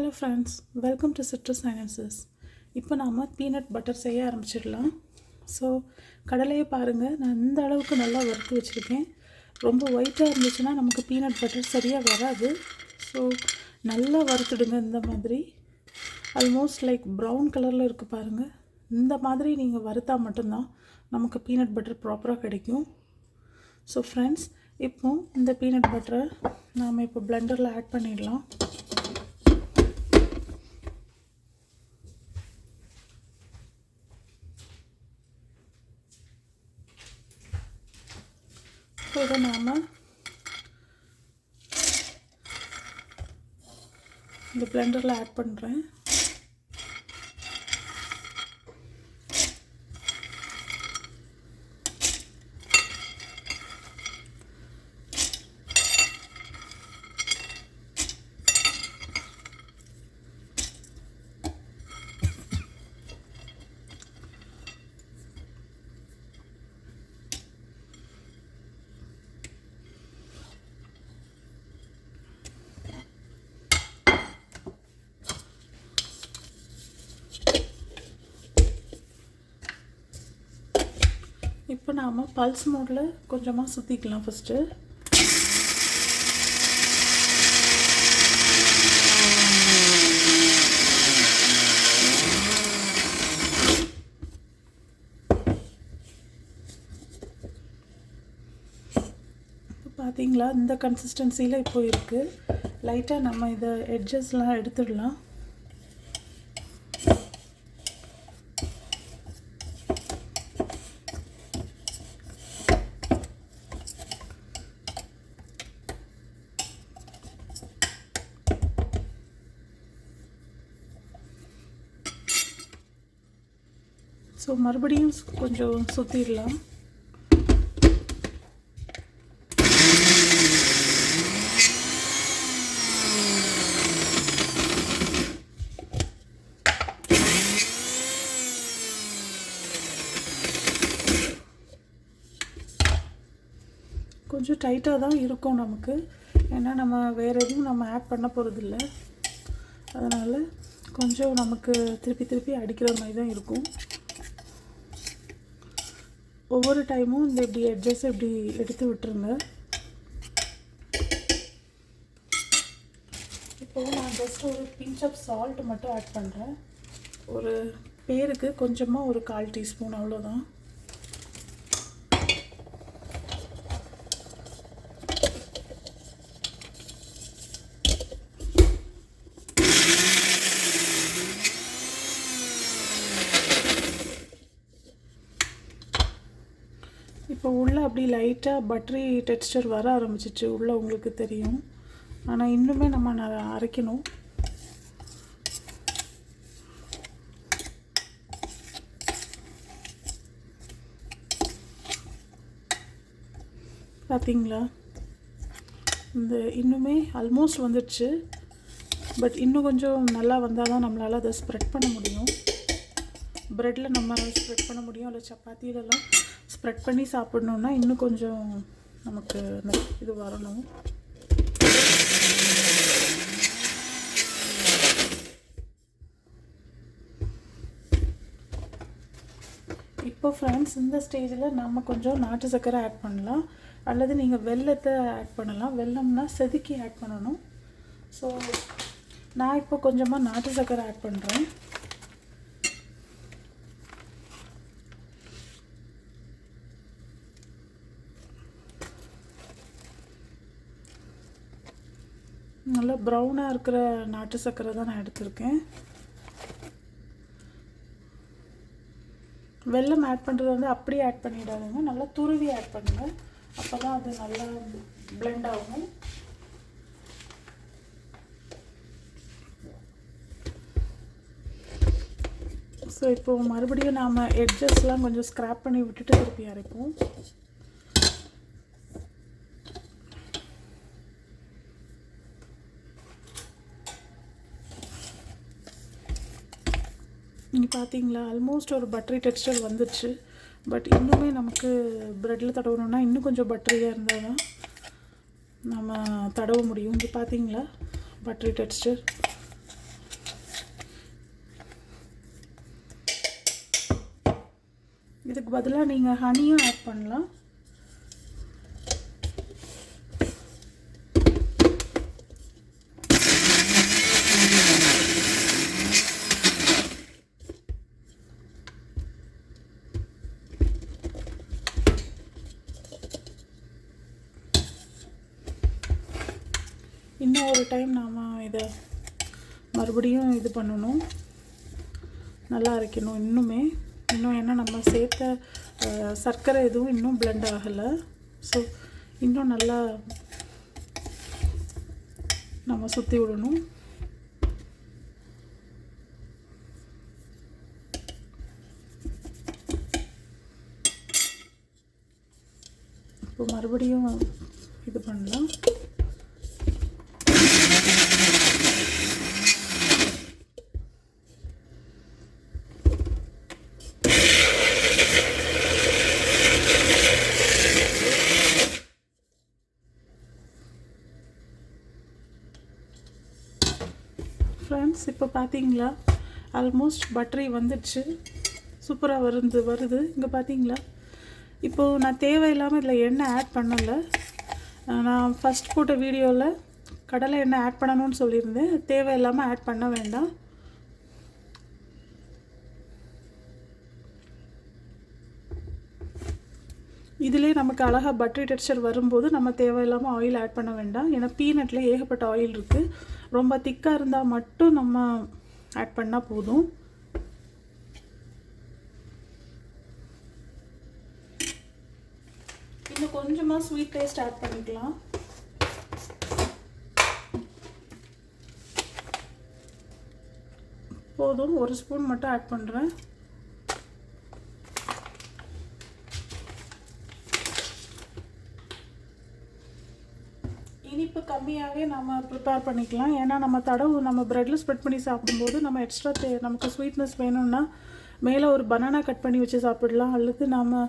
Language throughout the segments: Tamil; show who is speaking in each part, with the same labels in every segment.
Speaker 1: Hello friends, welcome to citrus sinensis. இப்போ நாம் பீனட் பட்டர் செய்ய ஆரம்பிச்சிடலாம். ஸோ கடலையை பாருங்கள், நான் இந்த அளவுக்கு நல்லா வறுத்து வச்சுருக்கேன். ரொம்ப ஒயிட்டாக இருந்துச்சுன்னா நமக்கு பீனட் பட்டர் சரியாக வராது. ஸோ நல்லா வறுத்துடுங்க. இந்த மாதிரி ஆல்மோஸ்ட் லைக் ப்ரௌன் கலரில் இருக்குது பாருங்கள். இந்த மாதிரி நீங்கள் வறுத்தா மட்டும்தான் நமக்கு பீனட் பட்டர் ப்ராப்பராக கிடைக்கும். ஸோ ஃப்ரெண்ட்ஸ், இப்போ இந்த பீனட் பட்டரை நாம் இப்போ பிளெண்டரில் ஆட் பண்ணிடலாம். இதை நாம் இந்த பிளெண்டரில் ஆட் பண்ணுறேன். இப்போ நாம் பல்ஸ் மோடில் கொஞ்சமாக சுற்றிக்கலாம். ஃபஸ்ட்டு பார்த்தீங்களா, இந்த கன்சிஸ்டன்சியில் இப்போ இருக்குது. லைட்டாக நம்ம இதை எட்ஜஸ்லாம் எடுத்துடலாம். ஸோ மறுபடியும் கொஞ்சம் சுற்றிடலாம். கொஞ்சம் டைட்டாக தான் இருக்கும் நமக்கு, ஏன்னா நம்ம வேறு எதுவும் நம்ம ஆட் பண்ண போகிறதில்ல. அதனால் கொஞ்சம் நமக்கு திருப்பி அடிக்கிற மாதிரி தான் இருக்கும். ஒவ்வொரு டைமும் இந்த இப்படி எட்ஜஸ் இப்படி எடுத்து விட்டுருங்க. இப்போது நான் ஜஸ்ட் ஒரு பிஞ்ச் ஆஃப் சால்ட் மட்டும் ஆட் பண்ணுறேன். ஒரு பேருக்கு கொஞ்சமாக ஒரு 1/4 டீஸ்பூன், அவ்வளோதான். இப்போ உள்ளே அப்படி லைட்டாக பட்டரி டெக்ஸ்டர் வர ஆரம்பிச்சிச்சு உள்ளே, உங்களுக்கு தெரியும். ஆனால் இன்னுமே நம்ம அரைக்கணும். பார்த்தீங்களா, இந்த இன்னுமே ஆல்மோஸ்ட் வந்துடுச்சு. பட் இன்னும் கொஞ்சம் நல்லா வந்தால் தான் நம்மளால் அதை ஸ்ப்ரெட் பண்ண முடியும். ப்ரெட்டில் நம்ம ஸ்ப்ரெட் பண்ண முடியும், இல்லை சப்பாத்தியிலலாம் ஸ்ப்ரெட் பண்ணி சாப்பிட்ணுன்னா இன்னும் கொஞ்சம் நமக்கு அந்த இது வரணும். இப்போ ஃப்ரெண்ட்ஸ், இந்த ஸ்டேஜில் நம்ம கொஞ்சம் நாட்டு சர்க்கரை ஆட் பண்ணலாம், அல்லது நீங்கள் வெல்லத்தை ஆட் பண்ணலாம். வெல்லம்னா செதுக்கி ஆட் பண்ணணும். ஸோ நான் இப்போ கொஞ்சமாக நாட்டு சர்க்கரை ஆட் பண்ணுறேன். நல்லா ப்ரௌனாக இருக்கிற நாட்டு சர்க்கரை தான் நான் எடுத்திருக்கேன். வெல்லம் ஆட் பண்ணுறது வந்து அப்படியே ஆட் பண்ணிடாதுங்க, நல்லா துருவி ஆட் பண்ணுங்கள். அப்போ தான் அது நல்லா பிளெண்ட் ஆகும். ஸோ இப்போது மறுபடியும் நாம் எட்ஜஸ்லாம் கொஞ்சம் ஸ்க்ராப் பண்ணி விட்டுட்டு திருப்பி அரைப்போம். நீங்கள் பார்த்தீங்களா, ஆல்மோஸ்ட் ஒரு பட்டரி டெக்ஸ்டர் வந்துடுச்சு. பட் இன்னுமே நமக்கு ப்ரெட்டில் தடவணுன்னா இன்னும் கொஞ்சம் பட்டரியாக இருந்தால் தான் நம்ம தடவ முடியும். இங்கே பார்த்தீங்களா பட்டரி டெக்ஸ்டர். இதுக்கு பதிலாக நீங்கள் ஹனியும் ஆட் பண்ணலாம். இன்னும் ஒரு டைம் நாம் இதை மறுபடியும் இது பண்ணணும், நல்லா அரைக்கணும். இன்னும் ஏன்னா நம்ம சேர்த்த சர்க்கரை எதுவும் இன்னும் பிளெண்ட் ஆகலை. ஸோ இன்னும் நல்லா நம்ம சுற்றி விடணும். இப்போ மறுபடியும் இது பண்ணலாம். ஃப்ரெண்ட்ஸ், இப்போ பார்த்தீங்களா ஆல்மோஸ்ட் பட்டரி வந்துடுச்சு, சூப்பராக வருது. இங்கே பார்த்தீங்களா, இப்போது நான் தேவையில்லாமல் இதில் எண்ணெய் ஆட் பண்ணலை. நான் ஃபஸ்ட் போட்ட வீடியோவில் கடலை எண்ணெய் ஆட் பண்ணணும்னு சொல்லியிருந்தேன். தேவையில்லாமல் ஆட் பண்ண வேண்டாம். இதிலே நமக்கு அழகாக பட்டரி டெக்ஸ்சர் வரும்போது நம்ம தேவையில்லாமல் ஆயில் ஆட் பண்ண வேண்டாம். ஏன்னா பீனட்டில் ஏகப்பட்ட ஆயில் இருக்குது. ரொம்ப திக்காக இருந்தால் மட்டும் நம்ம ஆட் பண்ணால் போதும். இன்னும் கொஞ்சமாக ஸ்வீட் டேஸ்ட் ஆட் பண்ணிக்கலாம். போதும், ஒரு ஸ்பூன் மட்டும் ஆட் பண்ணுறேன். இனிப்பு கம்மியாகவே நம்ம ப்ரிப்பேர் பண்ணிக்கலாம். ஏன்னா நம்ம ப்ரெட்டில் ஸ்ப்ரெட் பண்ணி சாப்பிடும்போது நம்ம எக்ஸ்ட்ரா நமக்கு ஸ்வீட்னஸ் வேணும்னா மேலே ஒரு பனானா கட் பண்ணி வச்சு சாப்பிடலாம், அல்லது நம்ம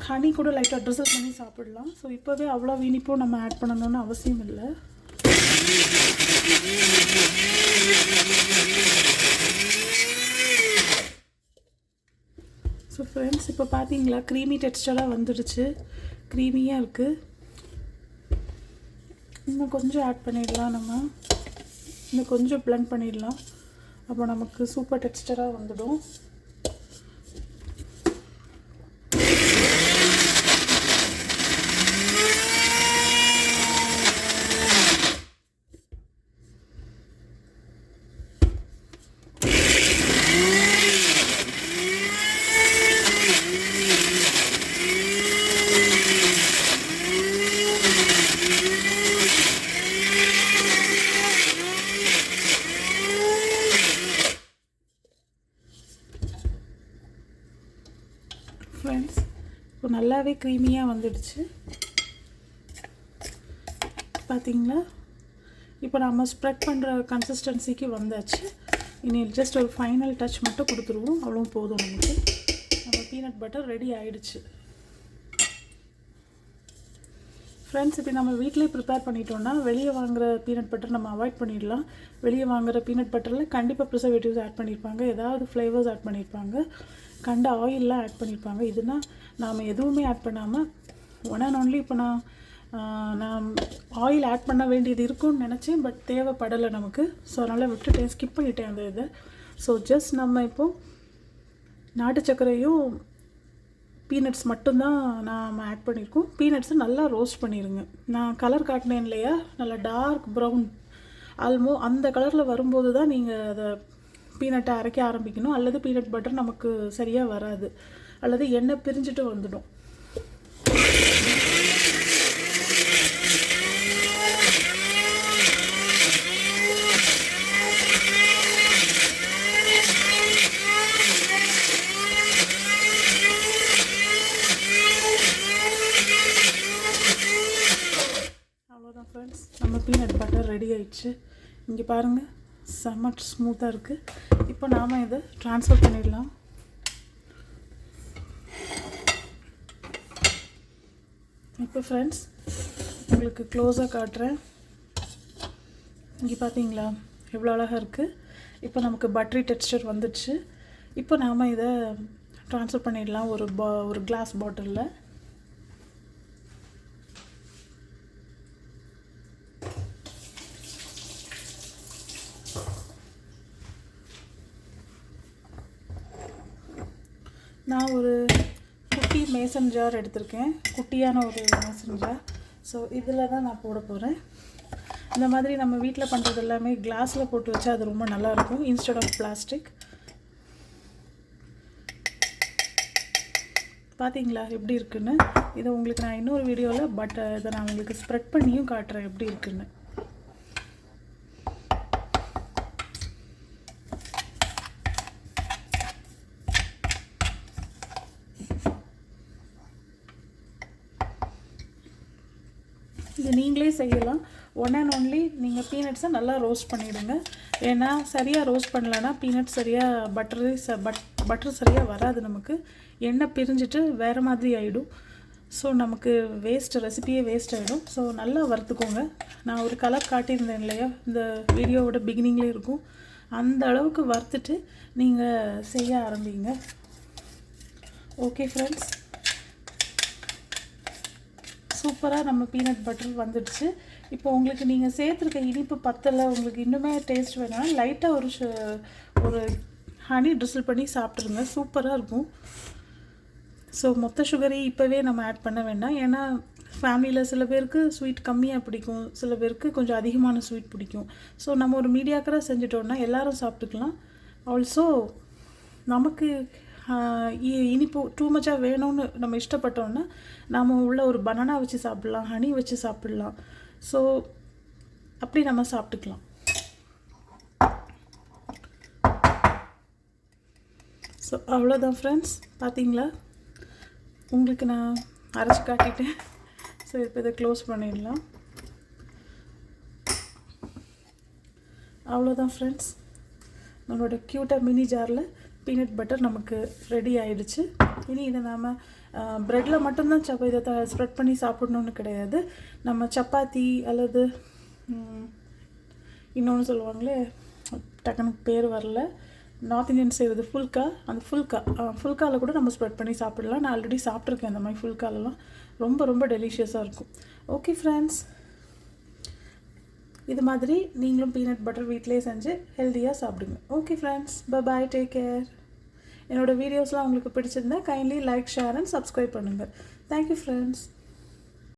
Speaker 1: ஹனி கூட லைட்டாக ட்ரிசல் பண்ணி சாப்பிடலாம். ஸோ இப்போவே அவ்வளோ இனிப்பும் நம்ம ஆட் பண்ணணும்னு அவசியம் இல்லை. ஸோ ஃப்ரெண்ட்ஸ், இப்போ பார்த்தீங்களா க்ரீமி டெக்ஸ்டராக வந்துடுச்சு, க்ரீமியாக இருக்குது. இன்னும் கொஞ்சம் ஆட் பண்ணிடலாம். இன்னும் கொஞ்சம் பிளெண்ட் பண்ணிடலாம். அப்போ நமக்கு சூப்பர் டெக்ஸ்டராக வந்துடும். ஃப்ரெண்ட்ஸ், இப்போ நல்லாவே க்ரீமியாக வந்துடுச்சு பார்த்தீங்களா. இப்போ நம்ம ஸ்ப்ரெட் பண்ணுற கன்சிஸ்டன்சிக்கு வந்தாச்சு. இனி ஜஸ்ட் ஒரு ஃபைனல் டச் மட்டும் கொடுத்துருவோம், அவ்வளோ போதும். நம்ம பீனட் பட்டர் ரெடி ஆகிடுச்சு. ஃப்ரெண்ட்ஸ், இப்போ நம்ம வீட்டிலே ப்ரிப்பேர் பண்ணிட்டோன்னா வெளியே வாங்குகிற பீனட் பட்டர் நம்ம அவாய்ட் பண்ணிடலாம். வெளியே வாங்குகிற பீனட் பட்டரில் கண்டிப்பாக ப்ரிசர்வேட்டிவ்ஸ் ஆட் பண்ணியிருப்பாங்க, ஏதாவது ஃப்ளேவர்ஸ் ஆட் பண்ணியிருப்பாங்க, கண்ட ஆயிலெலாம் ஆட் பண்ணியிருப்பாங்க. இதுனா நாம் எதுவுமே ஆட் பண்ணாமல் ஒன் அண்ட் ஒன்லி இப்போ நான் ஆயில் ஆட் பண்ண வேண்டியது இருக்கும்னு நினச்சேன், பட் தேவைப்படலை நமக்கு. ஸோ அதனால் விட்டுட்டேன், ஸ்கிப் பண்ணிட்டேன் அந்த இதை. ஸோ ஜஸ்ட் நம்ம இப்போது நாட்டு சர்க்கரையும் பீனட்ஸ் மட்டும்தான் நாம் ஆட் பண்ணியிருக்கோம். பீனட்ஸை நல்லா ரோஸ்ட் பண்ணிடுங்க. நான் கலர் காட்டினேன் இல்லையா, நல்லா டார்க் ப்ரௌன் அந்த கலரில் வரும்போது தான் நீங்கள் அதை பீனட்டை அரைக்க ஆரம்பிக்கணும். அல்லது பீனட் பட்டர் நமக்கு சரியாக வராது, அல்லது எண்ணெய் பிரிஞ்சுட்டு வந்துடும். அவ்வளோதான் ஃப்ரெண்ட்ஸ், நம்ம பீனட் பட்டர் ரெடி ஆயிடுச்சு. இங்கே பாருங்கள், செம்ம ஸ்மூத்தாக இருக்குது. இப்போ நாம் இதை ட்ரான்ஸ்ஃபர் பண்ணிடலாம். இப்போ ஃப்ரெண்ட்ஸ், உங்களுக்கு க்ளோஸாக காட்டுறேன். இங்கே பார்த்தீங்களா எவ்வளோ அழகாக இருக்குது. இப்போ நமக்கு பட்டரி டெக்ஸ்சர் வந்துடுச்சு. இப்போ நாம் இதை ட்ரான்ஸ்ஃபர் பண்ணிடலாம் ஒரு கிளாஸ் பாட்டிலில். நான் ஒரு குட்டி மேசன் ஜார் எடுத்திருக்கேன், குட்டியான ஒரு மேசன் ஜார். ஸோ இதில் தான் நான் போட போகிறேன். இந்த மாதிரி நம்ம வீட்டில் பண்ணுறது எல்லாமே கிளாஸில் போட்டு வச்சா அது ரொம்ப நல்லாயிருக்கும் இன்ஸ்டெட் ஆஃப் பிளாஸ்டிக். பார்த்தீங்களா எப்படி இருக்குன்னு? இதை உங்களுக்கு நான் இன்னொரு வீடியோவில் இதை நான் உங்களுக்கு ஸ்ப்ரெட் பண்ணியும் காட்டுறேன் எப்படி இருக்குன்னு. இது நீங்களே செய்யலாம். ஒன் அண்ட் ஒன்லி நீங்கள் பீனட்ஸை நல்லா ரோஸ்ட் பண்ணிவிடுங்க. ஏன்னா சரியாக ரோஸ்ட் பண்ணலன்னா பீனட் சரியாக பட்டர் சரியாக வராது, நமக்கு எண்ணெய் பிரிஞ்சுட்டு வேறு மாதிரி ஆகிடும். ஸோ நமக்கு ரெசிபியே வேஸ்ட் ஆகிடும். ஸோ நல்லா வறுத்துக்கோங்க. நான் ஒரு கலர் காட்டியிருந்தேன் இல்லையா, இந்த வீடியோவோட பிகினிங்லேயே இருக்கும். அந்த அளவுக்கு வறுத்துட்டு நீங்கள் செய்ய ஆரம்பிங்க. ஓகே ஃப்ரெண்ட்ஸ், சூப்பராக நம்ம பீனட் பட்டர் வந்துடுச்சு. இப்போ உங்களுக்கு நீங்கள் சேர்த்துருக்க இனிப்பு பத்தலை, உங்களுக்கு இன்னுமே டேஸ்ட் வேணும்னா லைட்டாக ஒரு ஹனி ட்ரிசில் பண்ணி சாப்பிட்ருங்க, சூப்பராக இருக்கும். ஸோ மொத்த சுகரையும் இப்போவே நம்ம ஆட் பண்ண வேண்டாம். ஏன்னா ஃபேமிலியில் சில பேருக்கு ஸ்வீட் கம்மியாக பிடிக்கும், சில பேருக்கு கொஞ்சம் அதிகமான ஸ்வீட் பிடிக்கும். ஸோ நம்ம ஒரு மீடியாக்கராக செஞ்சிட்டோம்னா எல்லோரும் சாப்பிட்டுக்கலாம். ஆல்சோ நமக்கு இனிப்பு டூ மச்சாக வேணும்னு நம்ம இஷ்டப்பட்டோன்னா நாம் உள்ள ஒரு பனானா வச்சு சாப்பிட்லாம், ஹனி வச்சு சாப்பிட்லாம். ஸோ அப்படி நம்ம சாப்பிட்டுக்கலாம். ஸோ அவ்வளோதான் ஃப்ரெண்ட்ஸ், பார்த்தீங்களா? உங்களுக்கு நான் அரைச்சி காட்டிட்டேன். ஸோ இப்போ இதை க்ளோஸ் பண்ணிடலாம். அவ்வளோதான் ஃப்ரெண்ட்ஸ், நம்மளோட க்யூட்டாக மினி ஜாரில் பீனட் பட்டர் நமக்கு ரெடி ஆகிடுச்சு. இனி இதை நாம் ப்ரெட்டில் மட்டும்தான் இதை ஸ்ப்ரெட் பண்ணி சாப்பிடணுன்னு கிடையாது. நம்ம சப்பாத்தி அல்லது இன்னொன்று சொல்லுவாங்களே, டக்குனு பேர் வரல, நார்த் இந்தியன் செய்கிறது ஃபுல்கா, அந்த ஃபுல்காவில் கூட நம்ம ஸ்ப்ரெட் பண்ணி சாப்பிடலாம். நான் ஆல்ரெடி சாப்பிட்ருக்கேன் அந்த மாதிரி ஃபுல்காலெலாம், ரொம்ப ரொம்ப டெலிஷியஸாக இருக்கும். ஓகே ஃப்ரெண்ட்ஸ், இது மாதிரி நீங்களும் பீனட் பட்டர் வீட்டிலே செஞ்சு ஹெல்த்தியாக சாப்பிடுங்க. Okay friends, bye, take care. என்னோடய வீடியோஸ்லாம் உங்களுக்கு பிடிச்சிருந்தா kindly like, share and subscribe பண்ணுங்கள். Thank you friends.